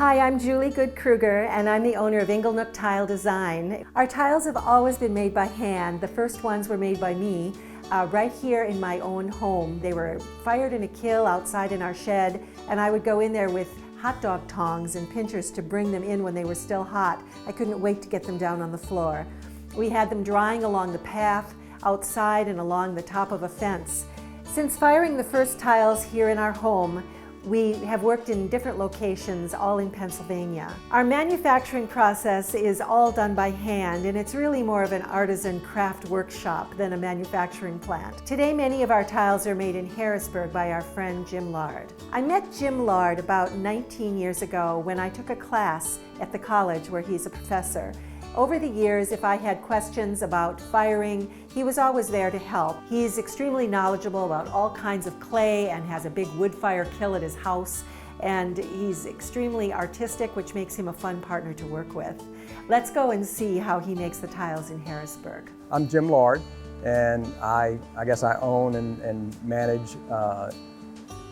Hi, I'm Julie Good-Kruger, and I'm the owner of Inglenook Tile Design. Our tiles have always been made by hand. The first ones were made by me right here in my own home. They were fired in a kiln outside in our shed, and I would go in there with hot dog tongs and pinchers to bring them in when they were still hot. I couldn't wait to get them down on the floor. We had them drying along the path, outside, and along the top of a fence. Since firing the first tiles here in our home, we have worked in different locations, all in Pennsylvania. Our manufacturing process is all done by hand, and it's really more of an artisan craft workshop than a manufacturing plant. Today, many of our tiles are made in Harrisburg by our friend Jim Lard. I met Jim Lard about 19 years ago when I took a class at the college where he's a professor. Over the years, if I had questions about firing, he was always there to help. He's extremely knowledgeable about all kinds of clay and has a big wood fire kiln at his house. And he's extremely artistic, which makes him a fun partner to work with. Let's go and see how he makes the tiles in Harrisburg. I'm Jim Lard, and I guess I own and manage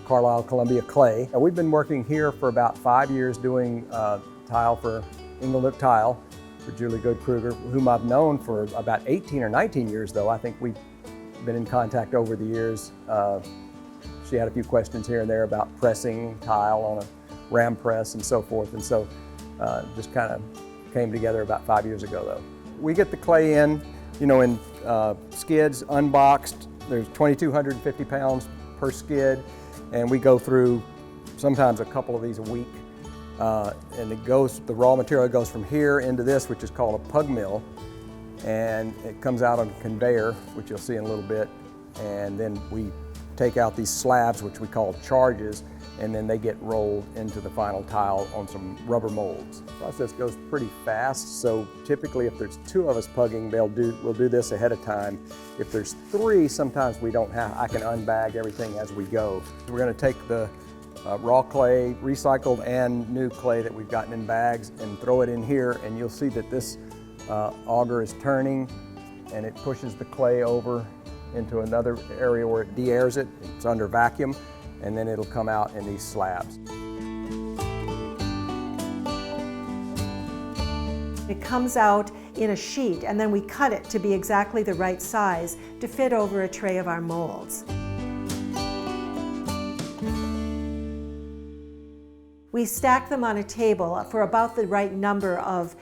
Carlisle Columbia Clay. We've been working here for about 5 years doing tile for Inglenook Tile for Julie Good-Kruger, whom I've known for about 18 or 19 years though. I think we've been in contact over the years. She had a few questions here and there about pressing tile on a ram press and so forth, and so just kind of came together about 5 years ago though. We get the clay in, in skids, unboxed. There's 2,250 pounds per skid, and we go through sometimes a couple of these a week. And the raw material goes from here into this, which is called a pug mill, and it comes out on a conveyor, which you'll see in a little bit, and then we take out these slabs, which we call charges, and then they get rolled into the final tile on some rubber molds. The process goes pretty fast, so typically if there's 2 of us pugging, we'll do this ahead of time. If there's 3, sometimes we don't have, I can unbag everything as we go. We're going to take the raw clay, recycled and new clay that we've gotten in bags, and throw it in here, and you'll see that this auger is turning, and it pushes the clay over into another area where it de-airs it. It's under vacuum, and then it'll come out in these slabs. It comes out in a sheet, and then we cut it to be exactly the right size to fit over a tray of our molds. We stack them on a table for about the right number of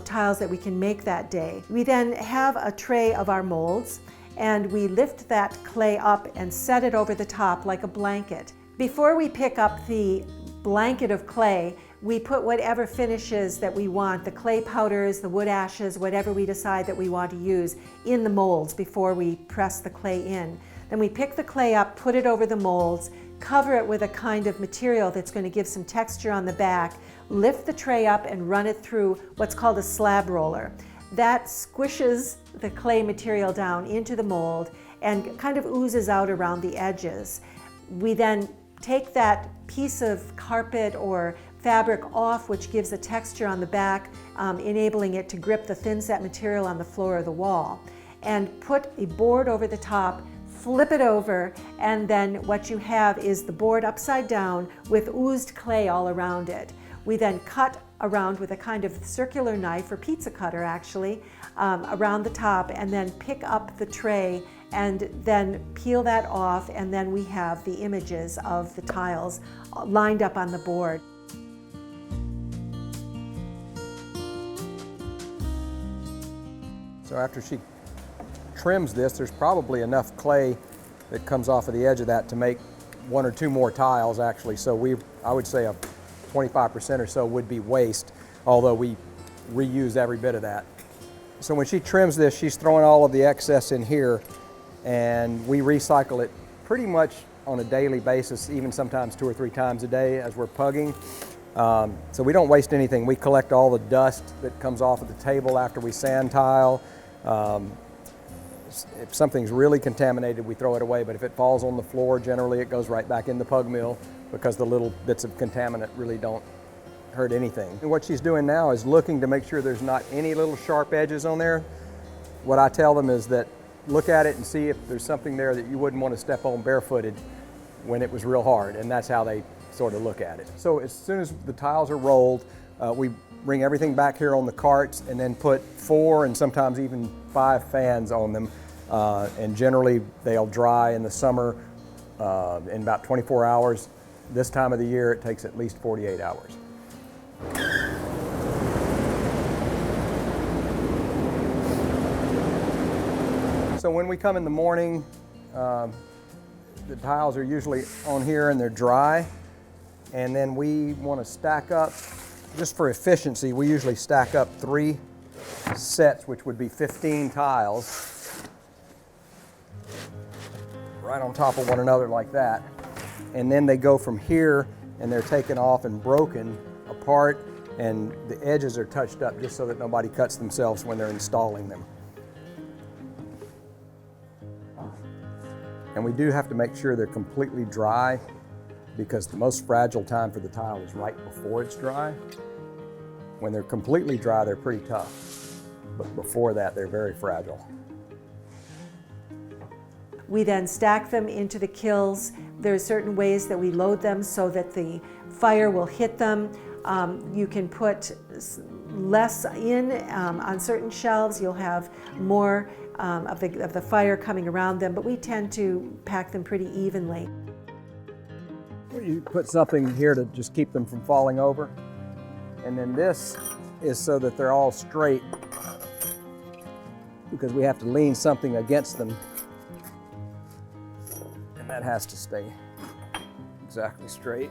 tiles that we can make that day. We then have a tray of our molds, and we lift that clay up and set it over the top like a blanket. Before we pick up the blanket of clay, we put whatever finishes that we want, the clay powders, the wood ashes, whatever we decide that we want to use, in the molds before we press the clay in. Then we pick the clay up, put it over the molds, cover it with a kind of material that's going to give some texture on the back, lift the tray up and run it through what's called a slab roller. That squishes the clay material down into the mold and kind of oozes out around the edges. We then take that piece of carpet or fabric off, which gives a texture on the back, enabling it to grip the thin set material on the floor or the wall, and put a board over the top, flip it over, and then what you have is the board upside down with oozed clay all around it. We then cut around with a kind of circular knife, or pizza cutter actually, around the top, and then pick up the tray and then peel that off, and then we have the images of the tiles lined up on the board. So after she trims this, there's probably enough clay that comes off of the edge of that to make 1 or 2 more tiles actually. So I would say a 25% or so would be waste, although we reuse every bit of that. So when she trims this, she's throwing all of the excess in here, and we recycle it pretty much on a daily basis, even sometimes 2 or 3 times a day as we're pugging. So we don't waste anything. We collect all the dust that comes off of the table after we sand tile. If something's really contaminated, we throw it away, but if it falls on the floor, generally it goes right back in the pug mill, because the little bits of contaminant really don't hurt anything. And what she's doing now is looking to make sure there's not any little sharp edges on there. What I tell them is that look at it and see if there's something there that you wouldn't want to step on barefooted when it was real hard, and that's how they sort of look at it. So as soon as the tiles are rolled, we bring everything back here on the carts and then put 4 and sometimes even 5 fans on them. And generally they'll dry in the summer in about 24 hours. This time of the year it takes at least 48 hours. So when we come in the morning, the tiles are usually on here and they're dry. And then we want to stack up, just for efficiency, we usually stack up 3 sets, which would be 15 tiles, right on top of one another like that. And then they go from here and they're taken off and broken apart, and the edges are touched up just so that nobody cuts themselves when they're installing them. And we do have to make sure they're completely dry, because the most fragile time for the tile is right before it's dry. When they're completely dry, they're pretty tough, but before that, they're very fragile. We then stack them into the kilns. There are certain ways that we load them so that the fire will hit them. You can put less in on certain shelves. You'll have more of the fire coming around them, but we tend to pack them pretty evenly. You put something here to just keep them from falling over. And then this is so that they're all straight, because we have to lean something against them. And that has to stay exactly straight.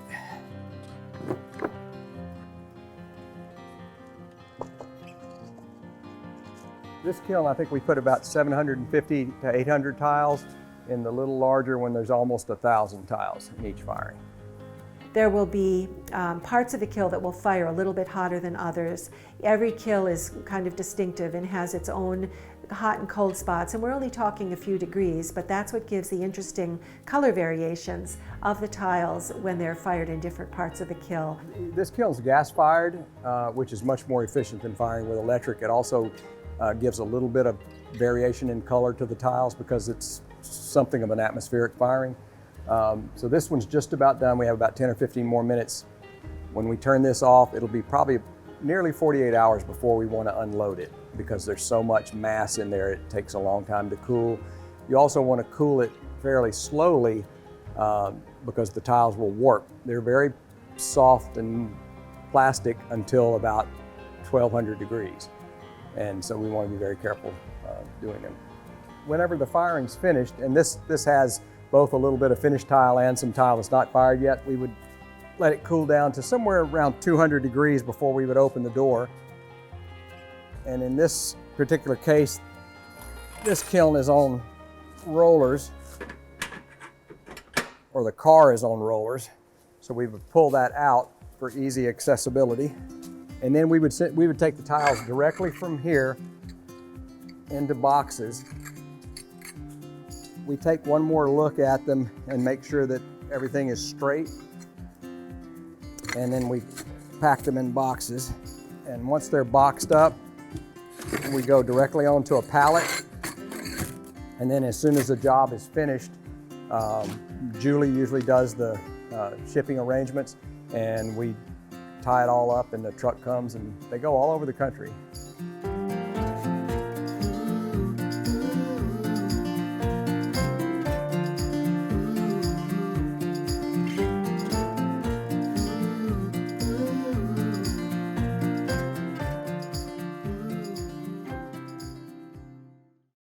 This kiln, I think we put about 750 to 800 tiles. In the little larger one, there's almost 1,000 tiles in each firing. There will be parts of the kiln that will fire a little bit hotter than others. Every kiln is kind of distinctive and has its own hot and cold spots, and we're only talking a few degrees, but that's what gives the interesting color variations of the tiles when they're fired in different parts of the kiln. This kiln's gas-fired, which is much more efficient than firing with electric. It also gives a little bit of variation in color to the tiles because it's something of an atmospheric firing. So this one's just about done. We have about 10 or 15 more minutes. When we turn this off, it'll be probably nearly 48 hours before we want to unload it, because there's so much mass in there, it takes a long time to cool. You also want to cool it fairly slowly because the tiles will warp. They're very soft and plastic until about 1200 degrees. And so we want to be very careful doing them. Whenever the firing's finished, and this has both a little bit of finished tile and some tile that's not fired yet, we would let it cool down to somewhere around 200 degrees before we would open the door. And in this particular case, this kiln is on rollers, or the car is on rollers. So we would pull that out for easy accessibility. And then we would take the tiles directly from here into boxes. We take one more look at them and make sure that everything is straight. And then we pack them in boxes. And once they're boxed up, we go directly onto a pallet. And then as soon as the job is finished, Julie usually does the shipping arrangements, and we tie it all up and the truck comes and they go all over the country.